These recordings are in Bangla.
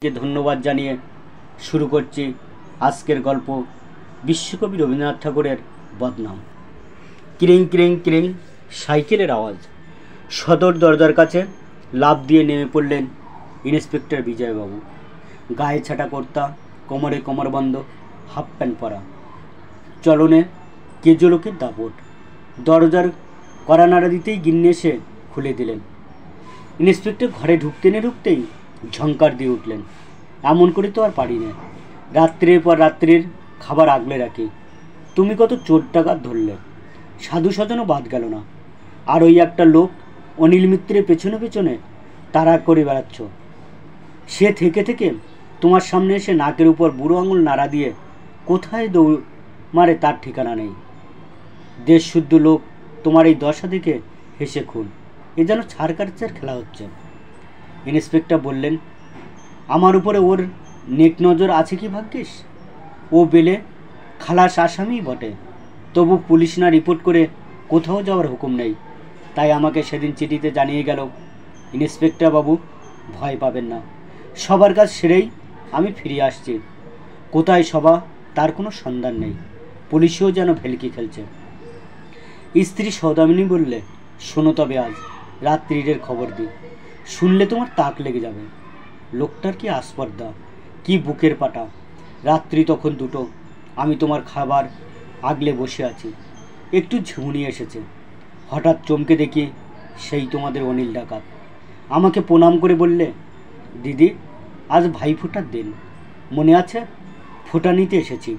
কে ধন্যবাদ জানিয়ে শুরু করছি আজকের গল্প বিশ্বকবি রবীন্দ্রনাথ ঠাকুরের বদনাম। ক্রিং ক্রিং ক্রিং সাইকেলের আওয়াজ। সদর দরজার কাছে লাফ দিয়ে নেমে পড়লেন ইন্সপেক্টর বিজয়বাবু। গায়ে ছাটা কর্তা, কোমরে কোমরবন্ধ, হাফ প্যান্ট পরা, চলনে কেজোলোকের দাপট। দরজার কড়া নাড়া দিতেই গিন্নি এসে খুলে দিলেন। ইন্সপেক্টর ঘরে ঢুকতে না ঢুকতেই ঝংকার দিয়ে উঠলেন, এমন করে তো আর পারি না, রাত্রির পর রাত্রির খাবার আগলে রাখি। তুমি কত চোর ডাকাত ধরলে, সাধু স্বজনও বাদ গেল না। আর ওই একটা লোক অনিল মিত্রের পেছনে পেছনে তাড়া করে বেড়াচ্ছ। সে থেকে থেকে তোমার সামনে এসে নাকের উপর বুড়ো আঙুল নাড়া দিয়ে কোথায় দৌড় মারে তার ঠিকানা নেই। দেশ শুদ্ধ লোক তোমার এই দশা দেখে হেসে খুন। এ যেন ছাড় কাটার খেলা হচ্ছে। ইন্সপেক্টর বললেন, আমার উপরে ওর নেক নজর আছে কি ভাগ্যিস? ও বেলে খালাস আসামি বটে, তবু পুলিশ না রিপোর্ট করে কোথাও যাওয়ার হুকুম নেই। তাই আমাকে সেদিন চিঠিতে জানিয়ে গেল, ইন্সপেক্টর বাবু ভয় পাবেন না, সবার কাজ সেরেই আমি ফিরে আসছি। কোথায় সভা তার কোনো সন্ধান নেই। পুলিশও যেন ভেলকি খেলছে। স্ত্রী সৌদামিনী বললে, শোনো তবে আজ রাত্রিরের খবর দিই, শুনলে তোমার তাক লেগে যাবে। লোকটার কি আস্পর্ধা, কি বুকের পাটা। রাত্রি তখন 2টো, আমি তোমার খাবার আগলে বসে আছি, একটু ঝুমুনি এসেছে। হঠাৎ চমকে দেখি সেই তোমাদের অনিল ডাকাত। আমাকে প্রণাম করে বললে, দিদি আজ ভাইফোঁটার দিন, মনে আছে? ফোঁটা নিতে এসেছি।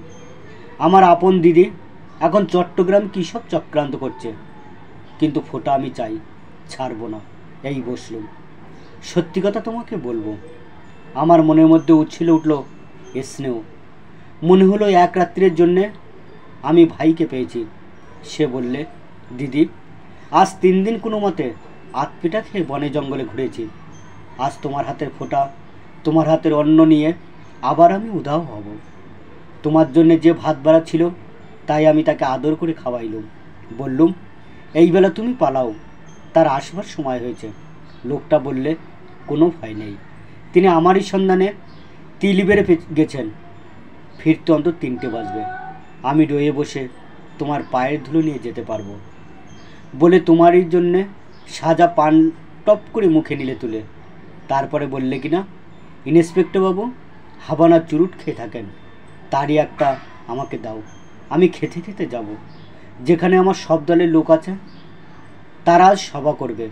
আমার আপন দিদি এখন চট্টগ্রাম কী সব চক্রান্ত করছে, কিন্তু ফোঁটা আমি চাই, ছাড়বো না। এই বসলুম। সত্যি কথা তোমাকে বলবো, আমার মনের মধ্যে উচ্ছিলে উঠল স্নেহ। মনে হলো এক রাত্রির জন্যে আমি ভাইকে পেয়েছি। সে বললে, দিদি আজ 3 দিন কোনো মতে আতপিটা খেয়ে বনে জঙ্গলে ঘুরেছি। আজ তোমার হাতের ফোঁটা, তোমার হাতের অন্ন নিয়ে আবার আমি উধাও হব। তোমার জন্যে যে ভাত বাড়া ছিল তাই আমি তাকে আদর করে খাওয়াইলুম। বললুম, এই বেলা তুমি পালাও, তার আসবার সময় হয়েছে। লোকটা বললে, কোনো ভয় নেই, তিনি আমারই সন্ধানে তিল বেড়ে গেছেন, ফিরতে অন্তত 3টে বাজবে। আমি রয়ে বসে তোমার পায়ের ধুলো নিয়ে যেতে পারবো। বলে তোমারই জন্যে সাজা পান টপ করে মুখে নিলে তুলে। তারপরে বললে কিনা, ইন্সপেক্টর বাবু হাবানার চুরুট খেয়ে থাকেন, তারই একটা আমাকে দাও, আমি খেতে খেতে যাব। যেখানে আমার সব দলের লোক আছে তারা আজ সভা করবে।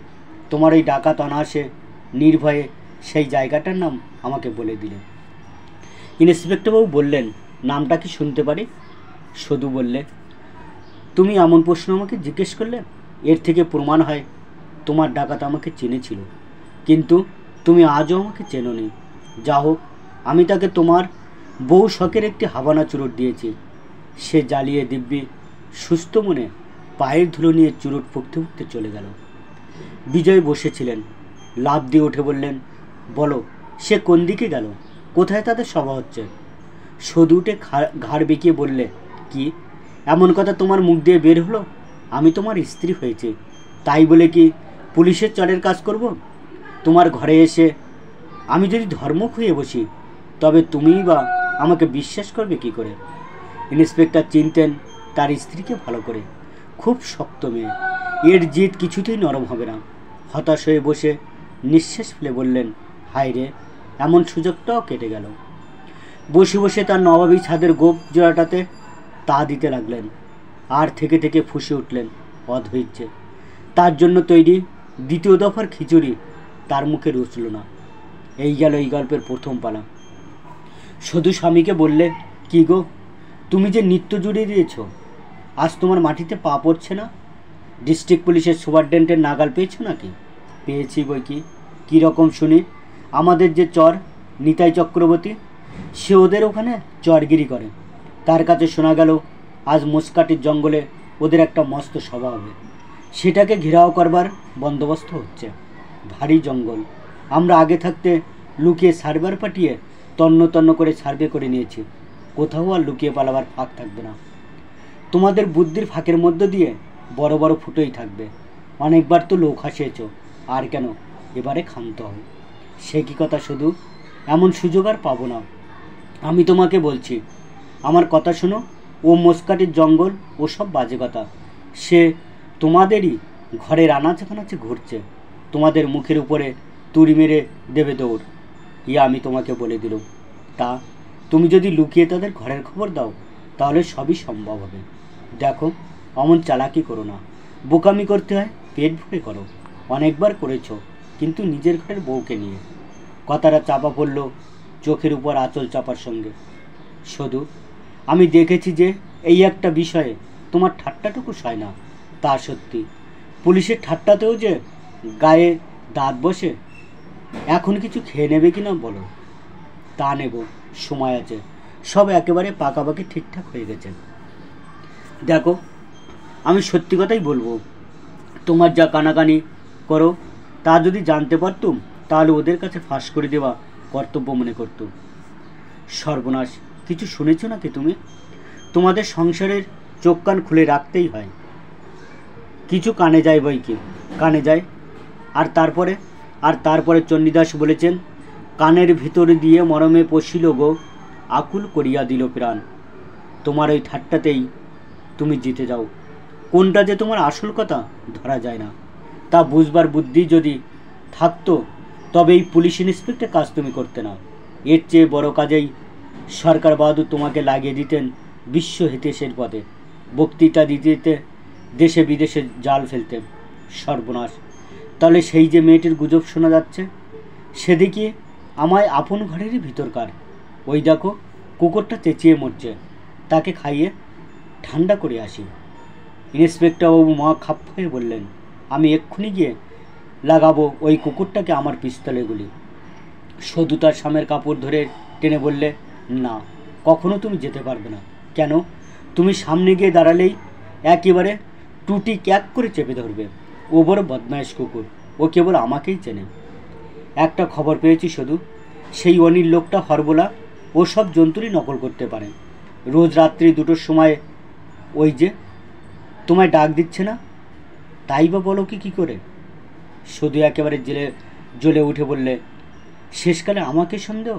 তোমার এই ডাকাত অনায়াসে নির্ভয়ে সেই জায়গাটার নাম আমাকে বলে দিলে। ইন্সপেক্টরবাবু বললেন, নামটা কি শুনতে পারি? সদু বললে, তুমি এমন প্রশ্ন আমাকে জিজ্ঞেস করলে, এর থেকে প্রমাণ হয় তোমার ডাকাত আমাকে চিনেছিল, কিন্তু তুমি আজও আমাকে চেনোনি। যা হোক, আমি তাকে তোমার বউ শখের একটি হাবানা চুরুট দিয়েছি। সে জ্বালিয়ে দিব্যি সুস্থ মনে পায়ের ধুলো নিয়ে চুরুট ফুঁকতে ফুঁকতে চলে গেল। বিজয় বসেছিলেন, লাফ দিয়ে উঠে বললেন, বলো সে কোন দিকে গেল, কোথায় তাদের সভা হচ্ছে? সদু উঠে ঘাড় বেঁকিয়ে বললে, কি এমন কথা তোমার মুখ দিয়ে বের হলো? আমি তোমার স্ত্রী হয়েছি, তাই বলে কি পুলিশের চরের কাজ করব? তোমার ঘরে এসে আমি যদি ধর্ম খুঁয়ে বসি, তবে তুমিই বা আমাকে বিশ্বাস করবে কি করে? ইন্সপেক্টর চিনতেন তার স্ত্রীকে ভালো করে, খুব শক্ত মেয়ে, এর জিদ কিছুতেই নরম হবে না। হতাশ হয়ে বসে নিঃশ্বাস ফেলে বললেন, হায় রে, এমন সুযোগটাও কেটে গেল। বসে বসে তার নবাবী ছাদের গোপ জোড়াটাতে তা দিতে লাগলেন, আর থেকে থেকে ফুঁসে উঠলেন অধৈর্যে। তার জন্য তৈরি 2য় দফার খিচুড়ি তার মুখে রুচল না। এই গেল এই গল্পের প্রথম পালা। শুধু স্বামীকে বললে, কি গো, তুমি যে নিত্য জুড়িয়ে দিয়েছ, আজ তোমার মাটিতে পা পড়ছে না? ডিস্ট্রিক্ট পুলিশের সুপারিনটেন্ডেন্টের নাগাল পেয়েছো নাকি? পেয়েছি বই কি, কীরকম শুনি? আমাদের যে চর নিতাই চক্রবর্তী, সে ওদের ওখানে চরগিরি করে। তার কাছে শোনা গেল আজ মোসকাটির জঙ্গলে ওদের একটা মস্ত সভা হবে, সেটাকে ঘেরাও করবার বন্দোবস্ত হচ্ছে। ভারী জঙ্গল, আমরা আগে থাকতে লুকিয়ে সার্ভার পাঠিয়ে তন্ন তন্ন করে সার্ভে করে নিয়েছি, কোথাও আর লুকিয়ে পালাবার ফাঁক থাকবে না। তোমাদের বুদ্ধির ফাঁকের মধ্য দিয়ে বড় বড় ফুটোই থাকবে। অনেকবার তো লোক হাসিয়েছ, আর কেন এবারে ক্ষান্ত হও। সে কি কথা শুধু, এমন সুযোগ আর পাবো না। আমি তোমাকে বলছি, আমার কথা শোনো। ও মস্কাটির জঙ্গল, ও সব বাজে কথা। সে তোমাদেরই ঘরের আনাচে কানাচে ঘুরছে, তোমাদের মুখের উপরে তুড়ি মেরে দেবে দৌড়। ইয়া আমি তোমাকে বলে দিলুম। তা তুমি যদি লুকিয়ে তাদের ঘরের খবর দাও তাহলে সবই সম্ভব হবে। দেখো, অমন চালাকি করো না। বোকামি করতে হয় পেট ভরে করো। অনেকবার করেছো, কিন্তু নিজের ঘরের বউকে নিয়ে। কথাটা চাপা পড়ল চোখের উপর আঁচল চাপার সঙ্গে। শুধু আমি দেখেছি যে এই একটা বিষয়ে তোমার ঠাট্টাটুকু সয় না। তা সত্যি, পুলিশের ঠাট্টাতেও যে গায়ে দাঁত বসে। এখন কিছু খেয়ে নেবে কি না বলো? তা নেব, সময় আছে। সব একেবারে পাকাপাকি ঠিকঠাক হয়ে গেছে। দেখো, আমি সত্যি কথাই বলবো। তোমার যা কানাকানি করো তা যদি জানতে পারতুম তাহলে ওদের কাছে ফাঁস করে দেওয়া কর্তব্য মনে করতুম। সর্বনাশ, কিছু শুনেছ নাকি তুমি? তোমাদের সংসারের চোখ কান খুলে রাখতেই হয়। কিছু কানে যায় বই কি, কানে যায়। আর তারপরে চণ্ডীদাস বলেছেন, কানের ভিতর দিয়ে মরমে পশিল গো, আকুল করিয়া দিল প্রাণ। তোমার ওই ঠাট্টাতেই তুমি জিতে যাও। কোনটা যে তোমার আসল কথা ধরা যায় না। তা বুঝবার বুদ্ধি যদি থাকতো তবে এই পুলিশ ইন্সপেক্টর কাজ তুমি করতে না। এর চেয়ে বড় কাজেই সরকার বাহাদুর তোমাকে লাগিয়ে দিতেন বিশ্ব হিতেশের পদে। বক্তৃতা দিতে দিতে দেশে বিদেশে জাল ফেলতেন। সর্বনাশ! তাহলে সেই যে মেয়েটির গুজব শোনা যাচ্ছে, সেদিকে আমায় আপন ঘরেরই ভিতরকার। ওই দেখো, কুকুরটা চেঁচিয়ে মরছে। তাকে খাইয়ে ঠান্ডা করে আসি। ইন্সপেক্টর বাবু মহা খাপ হয়ে বললেন, আমি এক্ষুনি গিয়ে লাগাবো ওই কুকুরটাকে আমার পিস্তলে গুলি। সধু তার স্বামীর কাপড় ধরে টেনে বললে, না, কখনো তুমি যেতে পারবে না। কেন? তুমি সামনে গিয়ে দাঁড়ালেই একেবারে টুটি ক্যাক করে চেপে ধরবে। ও বড় বদমাইশ কুকুর, ও কেবল আমাকেই চেনে। একটা খবর পেয়েছি শুধু, সেই অনিল লোকটা হরবোলা, ও সব জন্তুরই নকল করতে পারে। রোজ রাত্রি 2টোর সময় ওই যে তোমায় ডাক দিচ্ছে না, তাই বা বলো কি করে? শুধু একেবারে জ্বলে উঠে বললে, শেষকালে আমাকে সন্দেহ?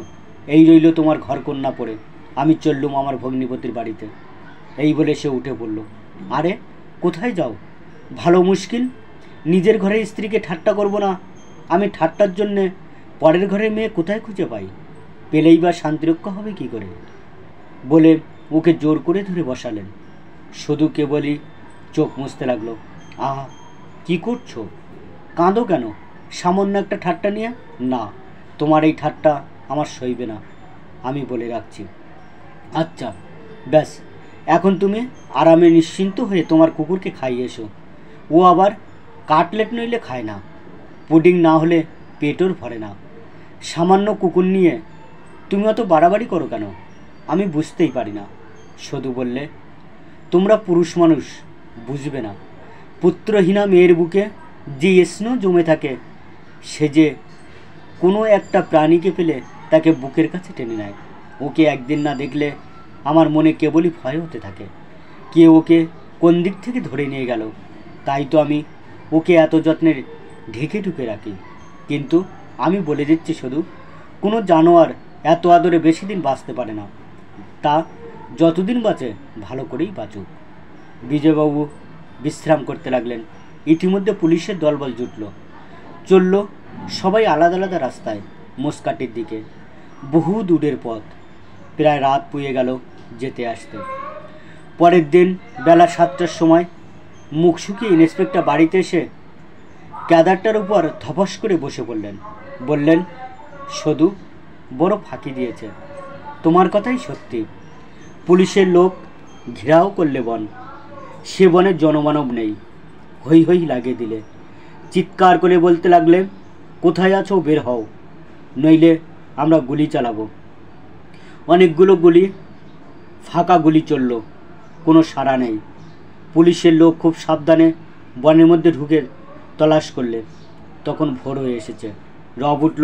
এই রইল তোমার ঘরকন্যা পড়ে। আমি চললুম আমার ভগ্নিপতির বাড়িতে। এই বলে সে উঠে পড়ল। আরে, কোথায় যাও? ভালো মুশকিল। নিজের ঘরের স্ত্রীকে ঠাট্টা করব না, আমি ঠাট্টার জন্যে পরের ঘরের মেয়ে কোথায় খুঁজে পাই? পেলেই বা শান্তিরক্ষা হবে কি করে? বলে ওকে জোর করে ধরে বসালেন। শুধু কেবলই চোখ মুছতে লাগলো। আহা, কি করছো? কাঁদো কেন? সামান্য একটা ঠাট্টা নিয়ে? না, তোমার এই ঠাট্টা আমার সইবে না, আমি বলে রাখছি। আচ্ছা, ব্যাস, এখন তুমি আরামে নিশ্চিন্ত হয়ে তোমার কুকুরকে খাইয়ে এসো। ও আবার কাটলেট নইলে খায় না, পুডিং না হলে পেটও ভরে না। সামান্য কুকুর নিয়ে তুমি অত বাড়াবাড়ি করো কেন? আমি বুঝতেই পারি না। শুধু বললে, তোমরা পুরুষ মানুষ, বুঝবে না। পুত্রহীনা মেয়ের বুকে যে স্নেহ জমে থাকে, সে যে কোনো একটা প্রাণীকে পেলে তাকে বুকের কাছে টেনে নেয়। ওকে একদিন না দেখলে আমার মনে কেবলই ভয় হতে থাকে, কে ওকে কোন দিক থেকে ধরে নিয়ে গেল। তাই তো আমি ওকে এত যত্নে ঢেকে ঢুকে রাখি। কিন্তু আমি বলে দিচ্ছি শুধু, কোনো জানোয়ার এত আদরে বেশি দিন বাঁচতে পারে না। তা যতদিন বাঁচে ভালো করেই বাঁচুক। বিজয়বাবু বিশ্রাম করতে লাগলেন। ইতিমধ্যে পুলিশের দলবল জুটল। চলল সবাই আলাদা আলাদা রাস্তায় মস্কাটির দিকে। বহু দূরের পথ, প্রায় রাত পুয়ে গেল যেতে আসতে। পরের দিন বেলা 7টার সময় মুখ শুকিয়ে ইন্সপেক্টর বাড়িতে এসে ক্যাদারটার উপর ধপস করে বসে পড়লেন। বললেন, শুধু বড় ফাঁকি দিয়েছে। তোমার কথাই সত্যি। পুলিশের লোক ঘেরাও করলে বন। সে বনে জনমানব নেই। হই হই লাগিয়ে দিলে। চিৎকার করে বলতে লাগলে, কোথায় আছো বের হও, নইলে আমরা গুলি চালাবো। অনেকগুলো গুলি, ফাঁকা গুলি চলল, কোনো সাড়া নেই। পুলিশের লোক খুব সাবধানে বনের মধ্যে ঢুকে তলাশ করলে। তখন ভোর হয়ে এসেছে। রব উঠল,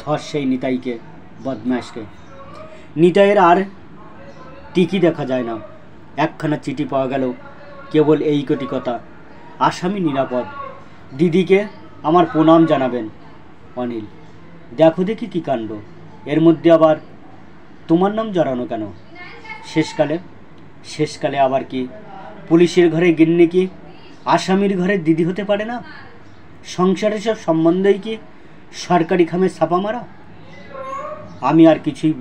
ধর সেই নিতাইকে, বদমাশকে। নিতাইয়ের আর টিকি দেখা যায় না। একখানা চিঠি পাওয়া গেল, কেবল এই কটি কথা, আসামি নিরাপদ, দিদিকে আমার প্রণাম জানাবেন। অনিল, দেখো দেখি কী কাণ্ড। এর মধ্যে আবার তোমার নাম জড়ানো কেন? শেষকালে আবার কি পুলিশের ঘরে গিন্নি কি আসামির ঘরে দিদি হতে পারে না? সংসারের সব সম্বন্ধেই কি সরকারি খামে ছাপা মারা? আমি আর কিছুই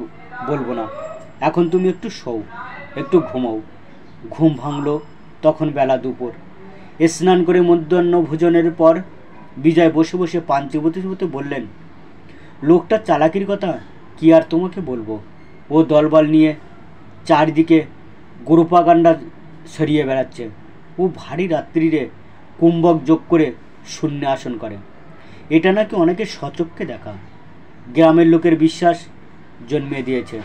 বলবো না, এখন তুমি একটু শোও, একটু ঘুমাও। ঘুম ভাঙলো তখন বেলা দুপুর। স্নান করে মধ্যাহ্ন ভোজনের পর বিজয় বসে বসে পান চিবোতে চিবোতে বললেন, লোকটার চালাকির কথা কি আর তোমাকে বলবো। ও দলবল নিয়ে চারদিকে গোরোপাগান্ডা ছড়িয়ে বেড়াচ্ছে। ও ভারী রাত্রিরে কুম্ভক যোগ করে শূন্য আসন করে। এটা নাকি অনেকে সচক্ষে দেখা। গ্রামের লোকের বিশ্বাস জন্মিয়ে দিয়েছে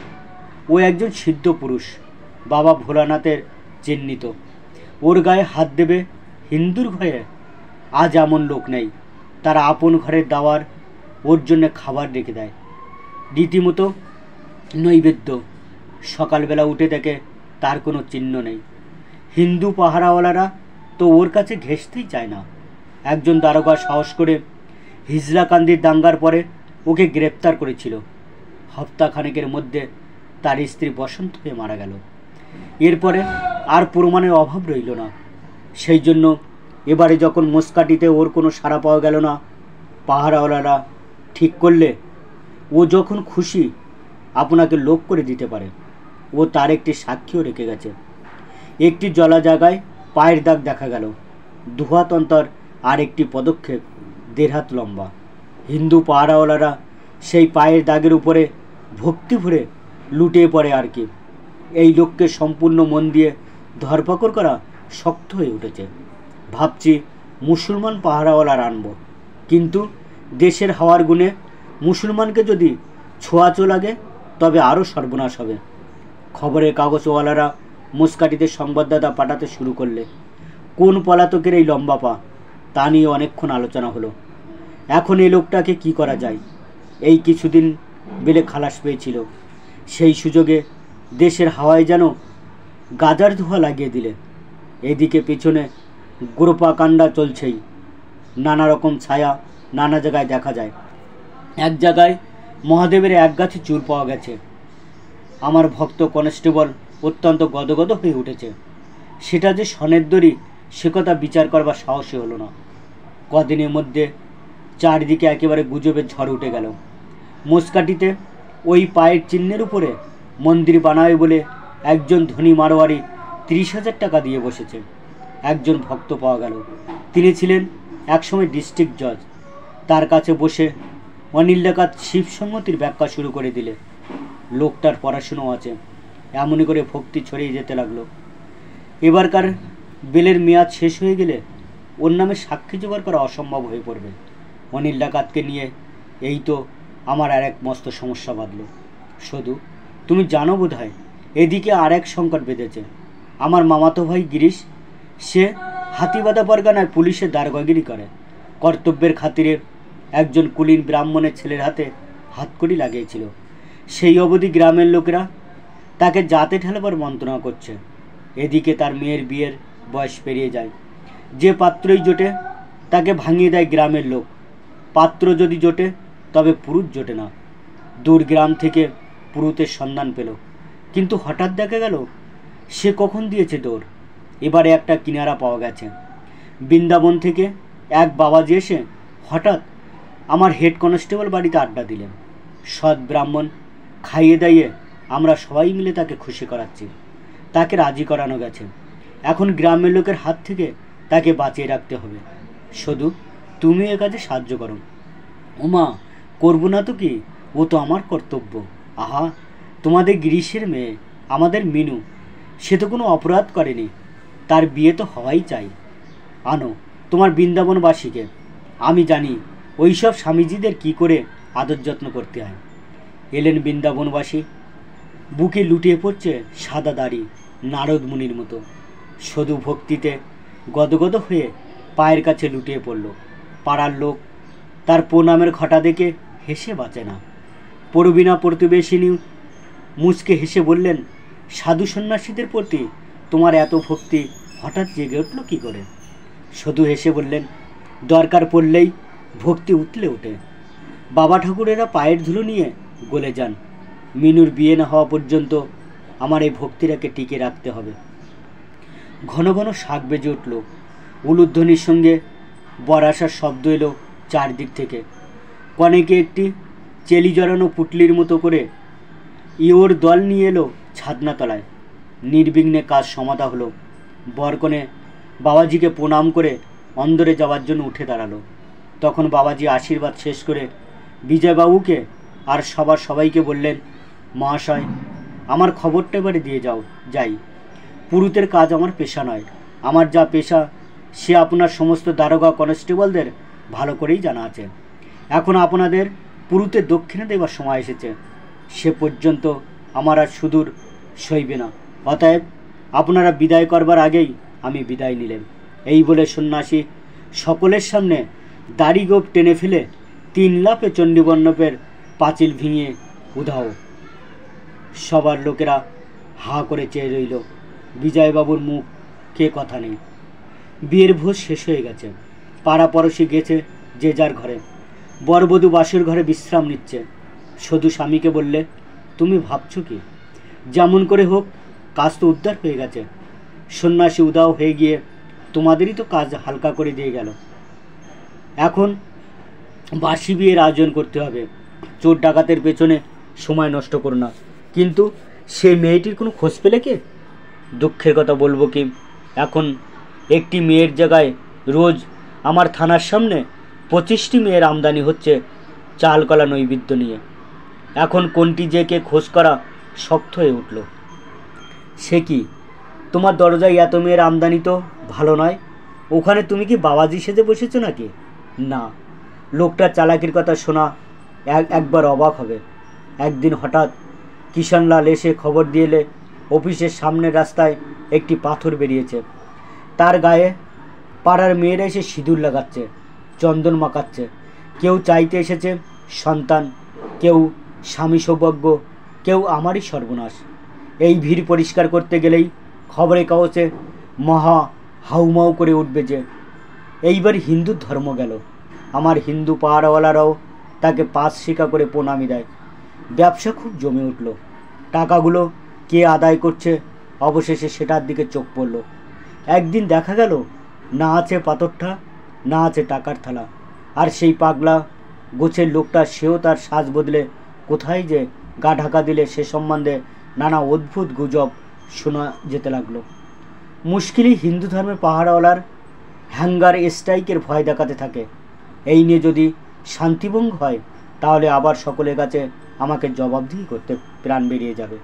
ও একজন সিদ্ধ পুরুষ, বাবা ভোলানাথের চিহ্নিত। ওর গায়ে হাত দেবে হিন্দুর ঘরে আজ এমন লোক নেই। তারা আপন ঘরের দাওয়ার ওর জন্যে খাবার রেখে দেয়, রীতিমতো নৈবেদ্য। সকালবেলা উঠে দেখে তার কোনো চিহ্ন নেই। হিন্দু পাহারাওয়ালারা তো ওর কাছে ঘেঁষতেই চায় না। একজন দারোগা সাহস করে হিজলাকান্দির দাঙ্গার পরে ওকে গ্রেপ্তার করেছিল। হপ্তাখানেকের মধ্যে তার স্ত্রী বসন্ত হয়ে মারা গেল। এরপরে আর প্রমাণের অভাব রইল না। সেই জন্য এবারে যখন মোসকাটিতে ওর কোনো সাড়া পাওয়া গেল না, পাহারাওয়ালারা ঠিক করলে ও যখন খুশি আপনাকে লোক করে দিতে পারে। ও তার একটি সাক্ষীও রেখে গেছে। একটি জলা জায়গায় পায়ের দাগ দেখা গেল, দুহাত অন্তর, আর একটি পদক্ষেপ 1.5 হাত লম্বা। হিন্দু পাহারাওয়ালারা সেই পায়ের দাগের উপরে ভক্তি ভরে লুটিয়ে পড়ে আর কি। এই লোককে সম্পূর্ণ মন দিয়ে ধরপাকড় করা শক্ত হয়ে উঠেছে। ভাবছি মুসলমান পাহারাওয়ালার আনব, কিন্তু দেশের হাওয়ার গুণে মুসলমানকে যদি ছোঁয়াচো লাগে তবে আরও সর্বনাশ হবে। খবরের কাগজওয়ালারা মুসকাটিতে সংবাদদাতা পাঠাতে শুরু করলে কোন পলাতকের এই লম্বা পা, তা নিয়ে অনেকক্ষণ আলোচনা হলো। এখন এই লোকটাকে কি করা যায়? এই কিছুদিন বেলে খালাস পেয়েছিল, সেই সুযোগে দেশের হাওয়ায় যেন গাজার ধোঁয়া লাগিয়ে দিলে। এদিকে পেছনে গোরোপাকাণ্ডা চলছেই, নানা রকম ছায়া নানা জায়গায় দেখা যায়। এক জায়গায় মহাদেবের এক গাছে চুল পাওয়া গেছে। আমার ভক্ত কনস্টেবল অত্যন্ত গদগদ হয়ে উঠেছে। সেটা যে সনের দড়ি সে কথা বিচার করবার সাহসী হলো না। কদিনের মধ্যে চারদিকে একেবারে গুজবের ঝড় উঠে গেল। মোসকাটিতে ওই পায়ের চিহ্নের উপরে মন্দির বানাবে বলে একজন ধনী মারোয়ারি 30,000 টাকা দিয়ে বসেছে। একজন ভক্ত পাওয়া গেল, তিনি ছিলেন একসময় ডিস্ট্রিক্ট জজ। তার কাছে বসে অনিল ডাকাত শিবসংগতির ব্যাখ্যা শুরু করে দিলে। লোকটার পড়াশুনো আছে, এমনই করে ভক্তি ছড়িয়ে যেতে লাগলো। এবারকার বেলের মেয়াদ শেষ হয়ে গেলে ওর নামে সাক্ষী জোগাড় করা অসম্ভব হয়ে পড়বে। অনিল ডাকাতকে নিয়ে এই তো আমার আর এক মস্ত সমস্যা বাঁধল। শুধু তুমি জানো বোধ হয় এদিকে আর এক সংকট বেঁধেছে। আমার মামাতো ভাই গিরিশ, সে হাতিবাদা পরগনায় পুলিশের দারোগাগিরি করে। কর্তব্যের খাতিরে একজন কুলীন ব্রাহ্মণের ছেলের হাতে হাতকড়ি লাগিয়েছিল। সেই অবধি গ্রামের লোকেরা তাকে জাতে ঠেলাবার মন্ত্রণা করছে। এদিকে তার মেয়ের বিয়ের বয়স পেরিয়ে যায়। যে পাত্রই জোটে তাকে ভাঙিয়ে দেয় গ্রামের লোক। পাত্র যদি জোটে তবে পুরুষ জোটে না। দূর গ্রাম থেকে পুরুতের সন্ধান পেল, কিন্তু হঠাৎ দেখা গেল সে কখন দিয়েছে দৌড়। এবারে একটা কিনারা পাওয়া গেছে। বৃন্দাবন থেকে এক বাবাজি এসে হঠাৎ আমার হেড কনস্টেবল বাড়িতে আড্ডা দিলেন। সৎ ব্রাহ্মণ, খাইয়ে দাইয়ে আমরা সবাই মিলে তাকে খুশি করাচ্ছি। তাকে রাজি করানো গেছে। এখন গ্রামের লোকের হাত থেকে তাকে বাঁচিয়ে রাখতে হবে। শুধু তুমি এ কাজে সাহায্য করো। ওমা, করবো না তো কি, ও তো আমার কর্তব্য। আহা, তোমাদের গিরিশের মেয়ে, আমাদের মিনু, সে তো কোনো অপরাধ করেনি, তার বিয়ে তো হওয়াই চাই। আনো তোমার বৃন্দাবনবাসীকে। আমি জানি ওইসব স্বামীজিদের কি করে আদর যত্ন করতে হয়। এলেন বৃন্দাবনবাসী, বুকে লুটিয়ে পড়ছে সাদা দাড়ি, নারদ মুনির মতো। শুধু ভক্তিতে গদগদ হয়ে পায়ের কাছে লুটিয়ে পড়ল। পাড়ার লোক তার প্রণামের ঘটা দেখে হেসে বাঁচে না। পরবিনা প্রতিবেশিনী মুচকে হেসে বললেন, সাধু সন্ন্যাসীদের প্রতি তোমার এত ভক্তি হঠাৎ জেগে উঠল কী করে? শুধু হেসে বললেন, দরকার পড়লেই ভক্তি উতলে ওঠে। বাবা ঠাকুরেরা পায়ের ধুলো নিয়ে গলে যান। মিনুর বিয়ে না হওয়া পর্যন্ত আমার এই ভক্তিটাকে টিকে রাখতে হবে। ঘন ঘন শাক বেজে উঠল। উলুধ্বনির সঙ্গে বর আসার শব্দ এলো চারদিক থেকে। কনেকে একটি চেলি জড়ানো পুটলির মতো করে ইওর দল নিয়ে এলো ছাদনাতলায়। নির্বিঘ্নে কাজ সমাধা হলো। বরকনে বাবাজিকে প্রণাম করে অন্দরে যাওয়ার জন্য উঠে দাঁড়ালো। তখন বাবাজি আশীর্বাদ শেষ করে বিজয়বাবুকে আর সবাইকে বললেন, মহাশয়, আমার খবরটা এবারে দিয়ে যাই। পুরুতের কাজ আমার পেশা নয়। আমার যা পেশা সে আপনার সমস্ত দারোগা কনস্টেবলদের ভালো করেই জানা আছে। এখন আপনাদের পুরুতে দক্ষিণা দেবার সময় এসেছে। সে পর্যন্ত আমার আর সুদূর সইবে না। অতএব আপনারা বিদায় করবার আগেই আমি বিদায় নিলেন। এই বলে সন্ন্যাসী সকলের সামনে দাড়ি গোঁফ টেনে ফেলে 3 লাফে চণ্ডীমণ্ডপের পাঁচিল ভেঙে উধাও। সবার লোকেরা হা করে চেয়ে রইল। বিজয়বাবুর মুখে কথা নেই। বিয়ের ভোজ শেষ হয়ে গেছে। পাড়া পড়শি গেছে যে যার ঘরে। বরবধূ বাসের ঘরে বিশ্রাম নিচ্ছে। সধু স্বামীকে বললে, তুমি ভাবছো কি? যেমন করে হোক কাজ তো উদ্ধার হয়ে গেছে। সন্ন্যাসী উদাও হয়ে গিয়ে তোমাদেরই তো কাজ হালকা করে দিয়ে গেল। এখন বাসি বিয়ের আয়োজন করতে হবে। চোর ডাকাতের পেছনে সময় নষ্ট করো না। কিন্তু সেই মেয়েটির কোনো খোঁজ পেলে কে? দুঃখের কথা বলবো কি, এখন একটি মেয়ের জায়গায় রোজ আমার থানার সামনে 25টি মেয়ের আমদানি হচ্ছে চাল কলা নৈবেদ্য নিয়ে। এখন কোনটি যে কে খোঁজ করা শক্ত হয়ে উঠল। সে কি, তোমার দরজায় এত মেয়ের আমদানি তো ভালো নয়। ওখানে তুমি কি বাবাজি সেজে বসেছো নাকি? না, লোকটার চালাকির কথা শোনা একবার অবাক হবে। একদিন হঠাৎ কিষানলাল এসে খবর দিয়েলে অফিসের সামনের রাস্তায় একটি পাথর বেরিয়েছে। তার গায়ে পাড়ার মেয়েরা এসে সিঁদুর লাগাচ্ছে, চন্দন মাখাচ্ছে। কেউ চাইতে এসেছে সন্তান, কেউ স্বামী সৌভাগ্য, কেউ আমারই সর্বনাশ। এই ভিড় পরিষ্কার করতে গেলেই খবরের কাগজে মহা হাউমাউ করে উঠবে যে এইবার হিন্দুর ধর্ম গেল। আমার হিন্দু পাহাড়ওয়ালারাও তাকে পাঁচ শিকা করে প্রণামী দেয়। ব্যবসা খুব জমে উঠল। টাকাগুলো কে আদায় করছে অবশেষে সেটার দিকে চোখ পড়ল। একদিন দেখা গেল না আছে পাথরটা, না আছে টাকার থালা। আর সেই পাগলা গোছের লোকটা সেও তার সাজ বদলে কোথায় যে গা ঢাকা দিলে সে সম্বন্ধে নানা অদ্ভুত গুজব শোনা যেতে লাগলো। মুশকিলই হিন্দু ধর্মের পাহাড়ওয়ালার হ্যাঙ্গার স্ট্রাইকের ভয় দেখাতে থাকে। এই নিয়ে যদি শান্তিভঙ্গ হয় তাহলে আবার সকলের কাছে আমাকে জবাবদিহি করতে প্রাণ বেরিয়ে যাবে।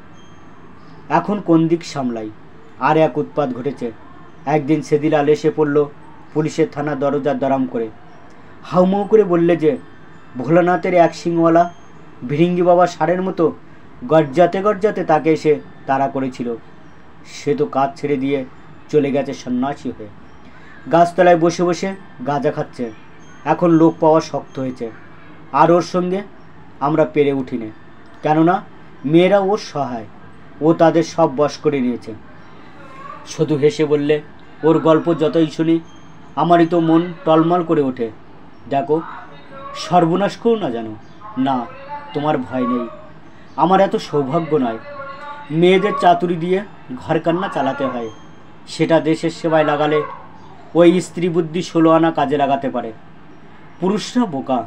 এখন কোন দিক সামলাই? আর এক উৎপাত ঘটেছে। একদিন সেদিলাল এসে পড়ল পুলিশের থানার দরজার দরাম করে। হাউমাউ করে বললে যে ভোলানাথের এক সিংওয়ালা ভিরিঙ্গি বাবা ষাঁড়ের মতো গর্জাতে তাকে এসে তাড়া করেছিল। সে তো কাজ ছেড়ে দিয়ে চলে গেছে সন্ন্যাসী হয়ে। গাছতলায় বসে বসে গাঁজা খাচ্ছে। এখন লোক পাওয়া শক্ত হয়েছে। আর ওর সঙ্গে আমরা পেরে উঠিনি, কেননা মেয়েরা ওর সহায়। ও তাদের সব বশ করে নিয়েছে। শুধু হেসে বললে, ওর গল্প যতই শুনি আমারই তো মন টলমল করে ওঠে। দেখো, সর্বনাশ করো না যেন। না, তোমার ভয় নেই। আমার এত সৌভাগ্য নয়। মেয়েদের চাতুরি দিয়ে ঘর কান্না চালাতে হয়। সেটা দেশের সেবায় লাগালে ওই স্ত্রী বুদ্ধি 16 আনা কাজে লাগাতে পারে। পুরুষরা বোকা,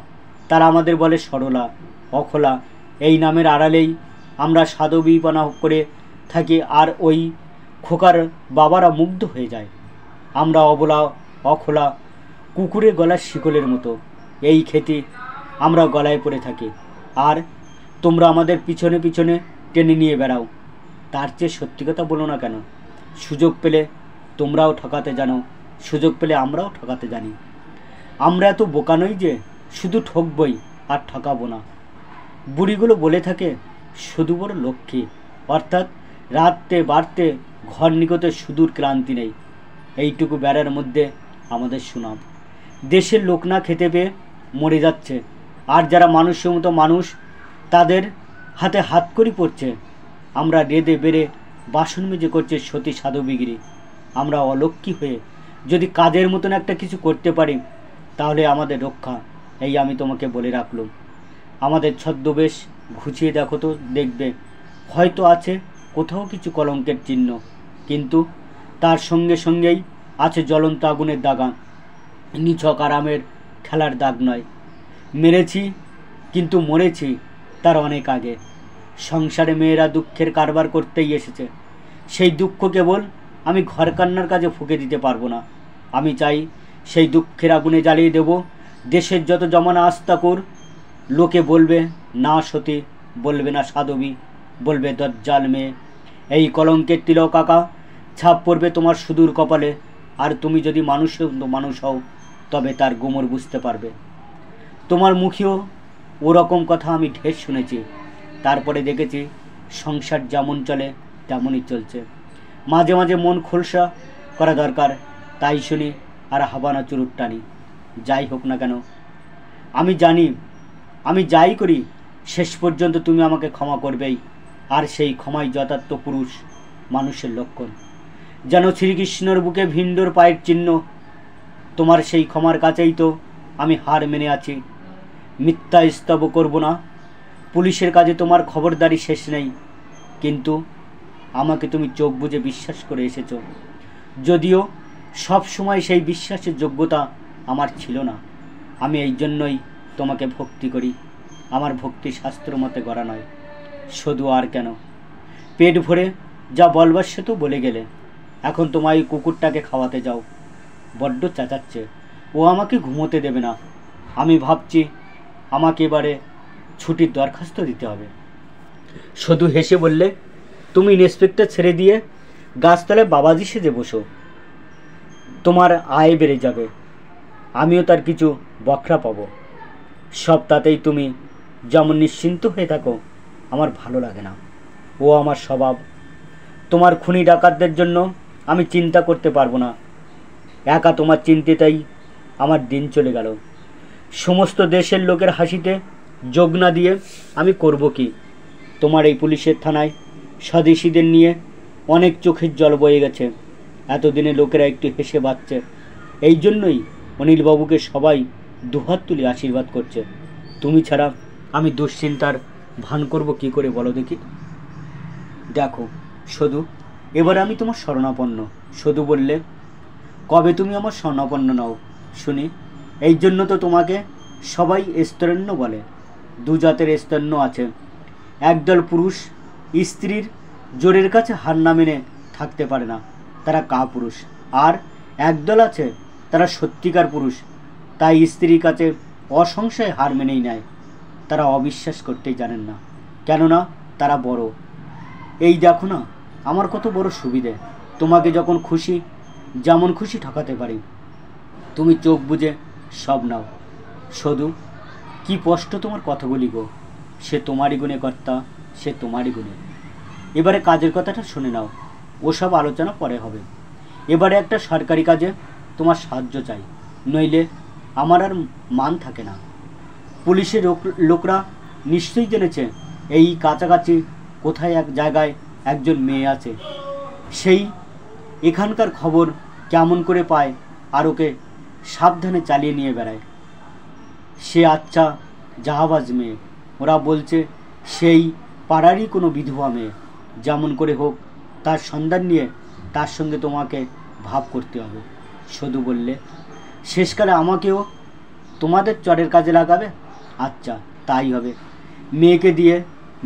তারা আমাদের বলে সরলা, অখোলা। এই নামের আড়ালেই আমরা সাধবীপনা করে থাকি, আর ওই খোকার বাবারা মুগ্ধ হয়ে যায়। আমরা অবলা, অখোলা, কুকুরের গলার শিকলের মতো। এই খ্যাতি আমরা গলায় পড়ে থাকি, আর তোমরা আমাদের পিছনে পিছনে টেনে নিয়ে বেড়াও। তার চেয়ে সত্যি কথা বলো না কেন? সুযোগ পেলে তোমরাও ঠকাতে জানো, সুযোগ পেলে আমরাও ঠকাতে জানি। আমরা এত বোকা নই যে শুধু ঠকবই আর ঠকাবো না। বুড়িগুলো বলে থাকে শুধু বড় লক্ষ্মী, অর্থাৎ রাতে বাড়তে ঘর নিকটে সুদূর ক্লান্তি নেই। এইটুকু বেড়ার মধ্যে আমাদের সুনাম। দেশের লোক না খেতে পেয়ে মরে যাচ্ছে, আর যারা মানুষের মতো মানুষ তাদের হাতে হাতকড়ি পড়ছে। আমরা রেদে বেড়ে বাসন মেজে করছে সতী সাধবীগিরি। আমরা অলক্ষ্মী হয়ে যদি কাজের মতন একটা কিছু করতে পারি তাহলে আমাদের রক্ষা। এই আমি তোমাকে বলে রাখলুম। আমাদের ছদ্মবেশ ঘুচিয়ে দেখো তো, দেখবে হয়তো আছে কোথাও কিছু কলঙ্কের চিহ্ন, কিন্তু তার সঙ্গে সঙ্গেই আছে জ্বলন্ত আগুনের দাগা। নিছক আরামের খেলার দাগ নয়। মেরেছি কিন্তু মরেছি তার অনেক আগে। সংসারে মেয়েরা দুঃখের কারবার করতেই এসেছে। সেই দুঃখ কেবল আমি ঘর কান্নার কাজে ফুঁকে দিতে পারবো না। আমি চাই সেই দুঃখের আগুনে জ্বালিয়ে দেব দেশের যত জমানা আস্তাকুর। লোকে বলবে না সতী, বলবে না সাধবী, বলবে দজ্জাল মেয়ে। এই কলঙ্কের তিলক আঁকা ছাপ পড়বে তোমার সুদূর কপালে। আর তুমি যদি মানুষ হও, তবে তার গোমর বুঝতে পারবে। তোমার মুখেও ওরকম কথা আমি ঢের শুনেছি। তারপরে দেখেছি সংসার যেমন চলে তেমনই চলছে। মাঝে মাঝে মন খোলসা করা দরকার, তাই শুনি আর হাবানা চুরুট টানি। যাই হোক না কেন, আমি জানি আমি যাই করি শেষ পর্যন্ত তুমি আমাকে ক্ষমা করবেই। আর সেই ক্ষমাই যথার্থ পুরুষ মানুষের লক্ষণ। যেন শ্রীকৃষ্ণর বুকে ভিন্ডর পায়ের চিহ্ন। তোমার সেই ক্ষমার কাছেই তো আমি হার মেনে আছি। মিথ্যা স্তব করব না। পুলিশের কাজে তোমার খবরদারি শেষ নেই, কিন্তু আমাকে তুমি চোখ বুজে বিশ্বাস করে এসেছো। যদিও সব সময় সেই বিশ্বাসের যোগ্যতা আমার ছিল না। আমি এই জন্যই তোমাকে ভক্তি করি। আমার ভক্তি শাস্ত্র মতে গড়া নয়। শুধু আর কেন, পেট ভরে যা বলবার সে তো বলে গেলে। এখন তোমায় কুকুরটাকে খাওয়াতে যাও, বড্ড চেঁচাচ্ছে। ও আমাকে ঘুমোতে দেবে না। আমি ভাবছি আমাকে এবারে ছুটির দরখাস্ত দিতে হবে। শুধু হেসে বললে, তুমি ইন্সপেক্টর ছেড়ে দিয়ে গাছতলায় বাবাজি সেজে বসো, তোমার আয় বেড়ে যাবে, আমিও তার কিছু বকরা পাবো। সব তাতেই তুমি যেমন নিশ্চিন্ত হয়ে থাকো আমার ভালো লাগে না। ও আমার স্বভাব। তোমার খুনি ডাকাতদের জন্য আমি চিন্তা করতে পারবো না। একা তোমার চিন্তিতেই আমার দিন চলে গেল। সমস্ত দেশের লোকের হাসিতে যোগ না দিয়ে আমি করব কি? তোমার এই পুলিশের থানায় স্বদেশীদের নিয়ে অনেক চোখের জল বয়ে গেছে। এতদিনে লোকেরা একটু হেসে বাঁচছে। এই জন্যই অনিলবাবুকে সবাই দুহাত তুলে আশীর্বাদ করছে। তুমি ছাড়া আমি দুশ্চিন্তার ভান করব কি করে বলো দেখি? দেখো শুধু, এবারে আমি তোমার শরণাপন্ন। শুধু বললে, কবে তুমি আমার শরণাপন্ন নাও শুনি? এই জন্য তো তোমাকে সবাই স্তন্য বলে। দু জাতের স্তন্য আছে। একদল পুরুষ স্ত্রীর জোরের কাছে হার না মেনে থাকতে পারে না, তারা কাপুরুষ। আর একদল আছে তারা সত্যিকার পুরুষ, তাই স্ত্রীর কাছে অসংশয়ে হার মেনেই নেয়। তারা অবিশ্বাস করতেই জানেন না, কেননা তারা বড়। এই দেখো না আমার কত বড় সুবিধে। তোমাকে যখন খুশি যেমন খুশি ঠকাতে পারি। তুমি চোখ বুজে সব নাও। শুধু কি স্পষ্ট তোমার কথাগুলি গো। সে তোমারই গুণে কর্তা, সে তোমারই গুণে। এবারে কাজের কথাটা শুনে নাও, ওসব আলোচনা পরে হবে। এবারে একটা সরকারি কাজে তোমার সাহায্য চাই, নইলে আমার আর মান থাকে না। পুলিশের লোকরা নিশ্চয়ই জেনেছে এই কাছাকাছি কোথায় এক জায়গায় একজন মেয়ে আছে। সেই এখানকার খবর কেমন করে পায় আর ওকে সাবধানে চালিয়ে নিয়ে বেড়ায়। সে আচ্ছা জাহাবাজ মেয়ে। ওরা বলছে সেই পাড়ারই কোনো বিধবা মেয়ে। যেমন করে হোক তার সন্ধান নিয়ে তার সঙ্গে তোমাকে ভাব করতে হবে। শুধু বললে, শেষকালে আমাকেও তোমাদের চরের কাজে লাগাবে? আচ্ছা তাই হবে। মেয়েকে দিয়ে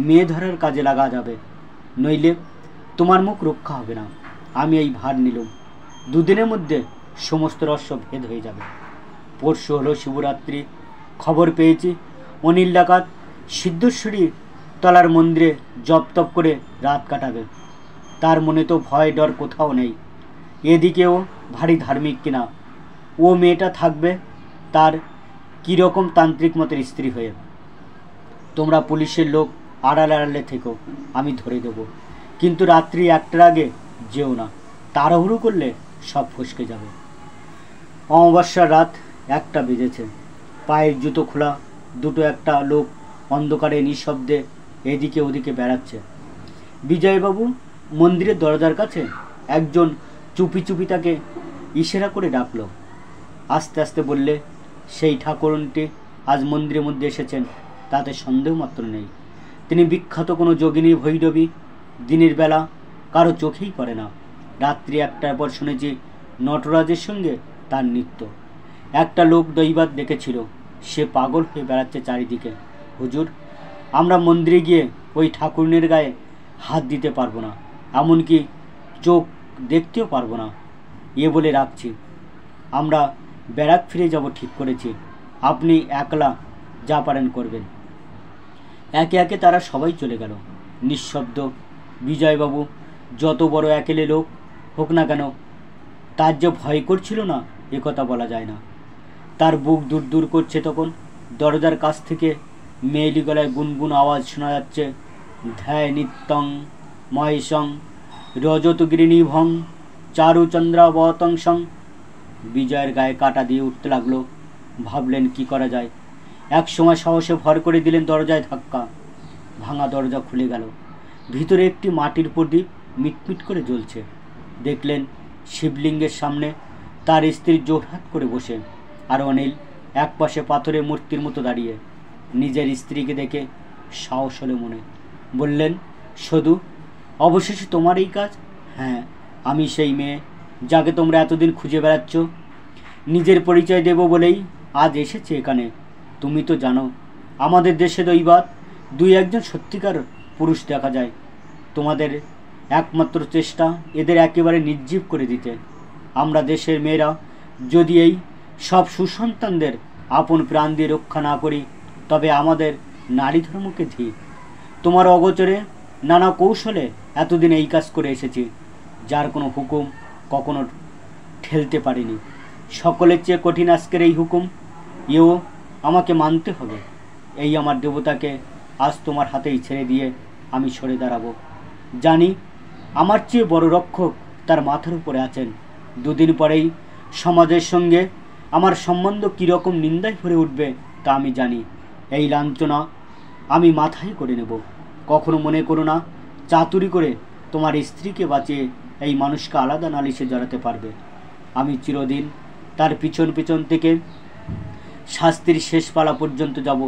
মেয়ে ধরার কাজে লাগা যাবে, নইলে তোমার মুখ রক্ষা হবে না। আমি এই ভার নিলাম। দুদিনের মধ্যে সমস্ত রহস্য ভেদ হয়ে যাবে। পরশু হলো শিবরাত্রি। খবর পেয়েছি অনিল ডাকাত সিদ্ধেশ্বরী তলার মন্দিরে জপ তপ করে রাত কাটাবে। তার মনে তো ভয় ডর কোথাও নেই। এদিকেও ভারী ধার্মিক কিনা। ও মেয়েটা থাকবে তার কীরকম তান্ত্রিক মতের স্ত্রী হয়ে। তোমরা পুলিশের লোক আড়ালে আড়ালে থেকো, আমি ধরে দেবো। কিন্তু রাত্রি 1টার আগে যেও না, তাড়াহুড়ো করলে সব ফসকে যাবে। অমাবস্যার রাত 1টা বেজেছে। পায়ের জুতো খোলা দুটো একটা লোক অন্ধকারে নিঃশব্দে এদিকে ওদিকে বেড়াচ্ছে। বিজয়বাবু মন্দিরের দরজার কাছে একজন চুপি চুপি তাকে ইশারা করে ডাকলো। আস্তে আস্তে বললে, সেই ঠাকুরনটি আজ মন্দিরের মধ্যে এসেছেন, তাতে সন্দেহ মাত্র নেই। তিনি বিখ্যাত কোনো যোগিনী ভৈরবী। দিনের বেলা কারো চোখেই পড়ে না। রাত্রি 1টার পর শুনেছি নটরাজের সঙ্গে তার নৃত্য। একটা লোক দৈবাত দেখেছিল, সে পাগল হয়ে বেড়াচ্ছে চারিদিকে। হুজুর, আমরা মন্দিরে গিয়ে ওই ঠাকুরনের গায়ে হাত দিতে পারবো না, এমনকি চোখ দেখতেও পারবো না। বলে রাখছি, আমরা ব্যারাক ফিরে যাব ঠিক করেছি। আপনি একলা যা পারেন করবেন। একে একে তারা সবাই চলে গেল, নিঃশব্দ। বিজয়বাবু যত বড় একেলে লোক হোক না কেন, তার যে ভয় করছিল না এ কথা বলা যায় না। তার বুক দূর দূর করছে। তখন দরজার কাছ থেকে মেয়েলি গলায় গুনগুন আওয়াজ শোনা যাচ্ছে, ধ্যায় নিত্যং মহেশং রজতগিরিনিভং চারুচন্দ্রাবতংসং। বিজয়ের গায়ে কাটা দিয়ে উঠতে লাগলো। ভাবলেন কি করা যায়। এক সময় সাহসে ভর করে দিলেন দরজায় ধাক্কা। ভাঙা দরজা খুলে গেল। ভিতরে একটি মাটির প্রদীপ মিটমিট করে জ্বলছে। দেখলেন শিবলিঙ্গের সামনে তার স্ত্রী জোড়হাত করে বসে, আর অনিল একপাশে পাথরের মূর্তির মতো দাঁড়িয়ে। নিজের স্ত্রীকে দেখে সাহস হলে মনে। বললেন, সধু, অবশেষে তোমার এই কাজ? হ্যাঁ, আমি সেই মেয়ে যাকে তোমরা এতদিন খুঁজে বেড়াচ্ছ। নিজের পরিচয় দেব বলেই আজ এসেছে এখানে। তুমি তো জানো আমাদের দেশে দৈবাত 2-1জন সত্যিকার পুরুষ দেখা যায়। তোমাদের একমাত্র চেষ্টা এদের একেবারে নির্জীব করে দিতে। আমরা দেশের মেয়েরা যদি এই সব সুসন্তানদের আপন প্রাণ দিয়ে রক্ষা না করি, তবে আমাদের নারী ধর্মকে ধিক। তোমার অগোচরে নানা কৌশলে এতদিন এই কাজ করে এসেছি, যার কোনো হুকুম কখনো ঠেলতে পারিনি। সকলের চেয়ে কঠিন আজকের এই হুকুম, এও আমাকে মানতে হবে। এই আমার দেবতাকে আজ তোমার হাতেই ছেড়ে দিয়ে আমি সরে দাঁড়াবো। জানি আমার চেয়ে বড় রক্ষক তার মাথার উপরে আছেন। 2 দিন পরেই সমাজের সঙ্গে আমার সম্বন্ধ কীরকম নিন্দায় ভরে উঠবে তা আমি জানি। এই লাঞ্ছনা আমি মাথায় করে নেব। কখনো মনে করো না চাতুরি করে তোমার স্ত্রীকে বাঁচিয়ে এই মানুষকে আলাদা নালিশে জড়াতে পারবে। আমি চিরদিন তার পিছন পিছন থেকে শাস্তির শেষ পালা পর্যন্ত যাব।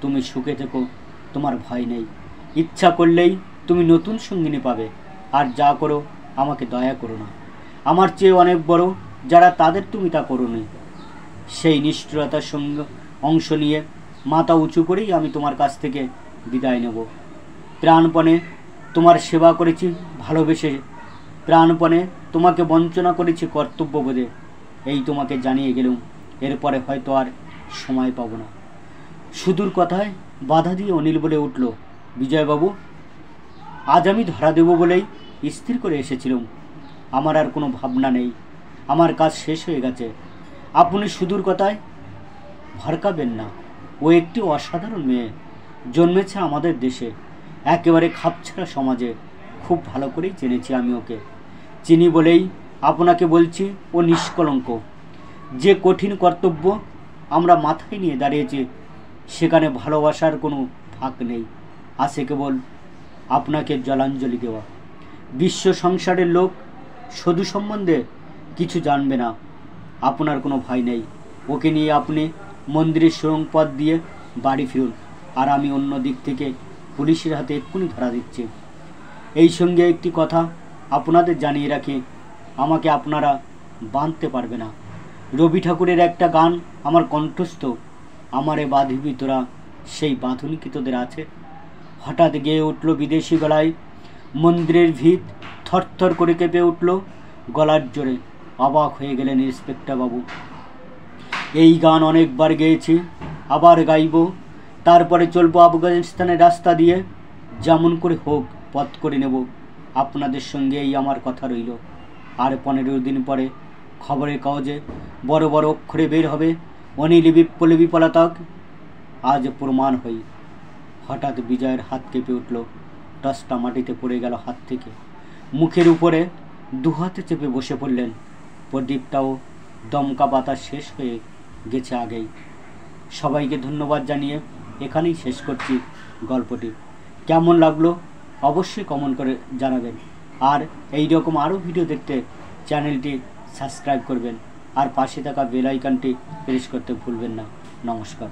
তুমি সুখে থেকো, তোমার ভয় নেই। ইচ্ছা করলেই তুমি নতুন সঙ্গিনী পাবে। আর যা করো আমাকে দয়া করো না। আমার চেয়ে অনেক বড় যারা, তাদের তুমি তা করোনি। সেই নিষ্ঠুরতার সঙ্গে অংশ নিয়ে মাথা উঁচু করেই আমি তোমার কাছ থেকে বিদায় নেব। প্রাণপণে তোমার সেবা করেছি ভালোবেসে, প্রাণপণে তোমাকে বঞ্চনা করেছি কর্তব্যবোধে। এই তোমাকে জানিয়ে গেলুম, এরপরে হয়তো আর সময় পাবো না। সুদূর কথায় বাধা দিয়ে অনিল বলে উঠল, বিজয়বাবু, আজ আমি ধরা দেব বলেই স্থির করে এসেছিলাম। আমার আর কোনো ভাবনা নেই, আমার কাজ শেষ হয়ে গেছে। আপনি সুদূর কথায় ভরকাবেন না। ও একটি অসাধারণ মেয়ে, জন্মেছে আমাদের দেশে, একেবারে খাপছাড়া সমাজে। খুব ভালো করেই জেনেছি আমি ওকে। চিনি বলেই আপনাকে বলছি, ও নিষ্কলঙ্ক। যে কঠিন কর্তব্য আমরা মাথায় নিয়ে দাঁড়িয়েছি, সেখানে ভালোবাসার কোনো ফাঁক নেই। আছে কেবল আপনাকে জলাঞ্জলি দেওয়া। বিশ্ব সংসারের লোক সধু সম্বন্ধে কিছু জানবে না। আপনার কোনো ভয় নেই। ওকে নিয়ে আপনি মন্দিরের সুড়ঙ্গ পথ দিয়ে বাড়ি ফিরুন, আর আমি অন্য দিক থেকে পুলিশের হাতে এক্ষুনি ধরা দিচ্ছি। এই সঙ্গে একটি কথা আপনাদের জানিয়ে রাখি, আমাকে আপনারা বাঁধতে পারবে না। রবি ঠাকুরের একটা গান আমার কণ্ঠস্থ, আমারে বাঁধিবি তোরা, সেই বাঁধুনি কি তোদের আছে? হঠাৎ গেয়ে উঠল বিদেশি গলায়। মন্দিরের ভিত থরথর করে কেঁপে উঠল গলার জোরে। অবাক হয়ে গেলেন ইন্সপেক্টর বাবু। এই গান অনেকবার গেয়েছি, আবার গাইব। তারপরে চলবো আফগানিস্তানের রাস্তা দিয়ে, যেমন করে হোক পথ করে নেব। আপনাদের সঙ্গে এই আমার কথা রইল। আর 15 দিন পরে খবরের কাগজে বড় বড় অক্ষরে বের হবে, অনিল বিপ্লবী পলাতক। আজ প্রমাণ হই। হঠাৎ বিজয়ের হাত কেঁপে উঠল। টসটা মাটিতে পড়ে গেল হাত থেকে। মুখের উপরে 2 হাতে চেপে বসে পড়লেন। প্রদীপটাও দমকা বাতাস শেষ হয়ে গেছে আগেই। সবাইকে ধন্যবাদ জানিয়ে এখানেই শেষ করছি গল্পটি। কেমন লাগলো অবশ্যই কমেন্ট করে জানাবেন। আর এই রকম আরও ভিডিও দেখতে চ্যানেলটি সাবস্ক্রাইব করবেন, আর পাশে থাকা বেল আইকনটি প্রেস করতে ভুলবেন না। নমস্কার।